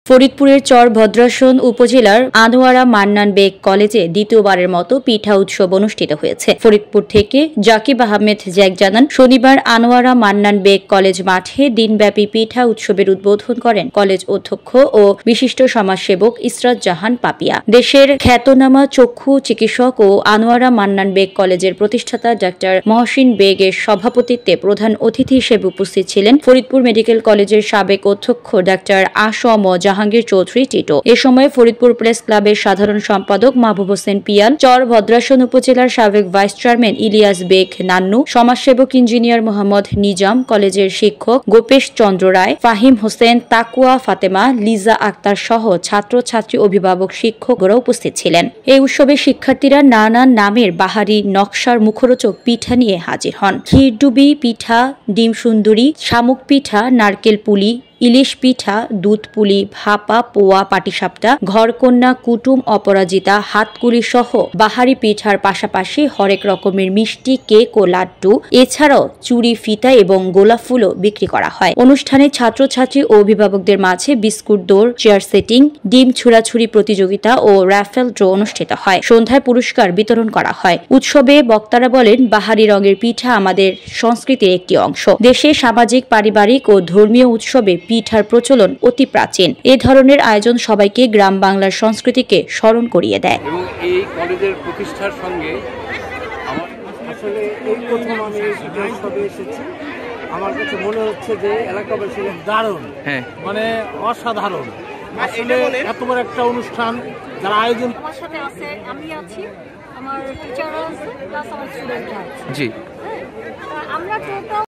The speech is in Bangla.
ফরিদপুরের চর ভদ্রাসন উপজেলার আনোয়ারা মান্নান বেগ কলেজে দ্বিতীয়বারের মতো পিঠা উৎসব অনুষ্ঠিত হয়েছে। ফরিদপুর থেকে জাকিব আহমেদ জ্যাক জানান, শনিবার আনোয়ারা মান্নান বেগ কলেজ মাঠে দিনব্যাপী পিঠা উৎসবের উদ্বোধন করেন কলেজ অধ্যক্ষ ও বিশিষ্ট সমাজসেবক ইসরাত জাহান পাপিয়া। দেশের খ্যাতনামা চক্ষু চিকিৎসক ও আনোয়ারা মান্নান বেগ কলেজের প্রতিষ্ঠাতা ডাক্তার মহসিন বেগের সভাপতিত্বে প্রধান অতিথি হিসেবে উপস্থিত ছিলেন ফরিদপুর মেডিকেল কলেজের সাবেক অধ্যক্ষ ডাক্তার আসম জাহাঙ্গীর চৌধুরী টিটো। এ সময় ফরিদপুর প্রেস ক্লাবের সাধারণ সম্পাদক মাহবুব হোসেন পিয়াল, চর ভদ্রাসন উপজেলার সাবেক ভাইস চেয়ারম্যান ইলিয়াস বেগ নান্নু, সমাজসেবক ইঞ্জিনিয়ার মোহাম্মদ নিজাম, কলেজের শিক্ষক গোপেশ চন্দ্র রায়, ফাহিম হোসেন, তাকুয়া ফাতেমা, লিজা আক্তার সহ ছাত্রছাত্রী, অভিভাবক, শিক্ষকরা উপস্থিত ছিলেন। এই উৎসবে শিক্ষার্থীরা নানান নামের বাহারি নকশার মুখরোচক পিঠা নিয়ে হাজির হন। ক্ষীরডুবি পিঠা, ডিম সুন্দরী, শামুক পিঠা, নারকেল পুলি, ইলিশ পিঠা, দুধ পুলি, ভাপা, পোয়া, পাটিসাপটা, ঘরকন্যা, কুটুম, অপরাজিতা, হাতকুলি সহ বাহারি পিঠার পাশাপাশি হরেক রকমের মিষ্টি, কেক ও লাড্ডু, এছাড়াও চুড়ি, ফিতা এবং গোলাপ ফুলও বিক্রি করা হয়। অনুষ্ঠানে ছাত্রছাত্রী ও অভিভাবকদের মাঝে বিস্কুট দৌড়, চেয়ার সেটিং, ডিম ছুড়াছুড়ি প্রতিযোগিতা ও রাফেল ড্র অনুষ্ঠিত হয়। সন্ধ্যায় পুরস্কার বিতরণ করা হয়। উৎসবে বক্তারা বলেন, বাহারি রঙের পিঠা আমাদের সংস্কৃতির একটি অংশ। দেশে সামাজিক, পারিবারিক ও ধর্মীয় উৎসবে পিঠার প্রচলন অতি প্রাচীন। এ ধরনের আয়োজন সবাইকে গ্রাম বাংলার সংস্কৃতিকে স্মরণ করিয়ে দেয়। এবং এই কলেজের প্রতিষ্ঠার সঙ্গে আসলে এই প্রথম আমি এই উৎসবে এসেছি। আমার কাছে মনে হচ্ছে যে এলাকাবাসীর দারুণ, মানে অসাধারণ। আসলে এত বড় একটা অনুষ্ঠান যারা আয়োজন, আমার সাথে আছে, আমি আছি, আমার টিচাররা আছে, প্লাস আমার স্টুডেন্টরা আছে। জি, আমরা টোটাল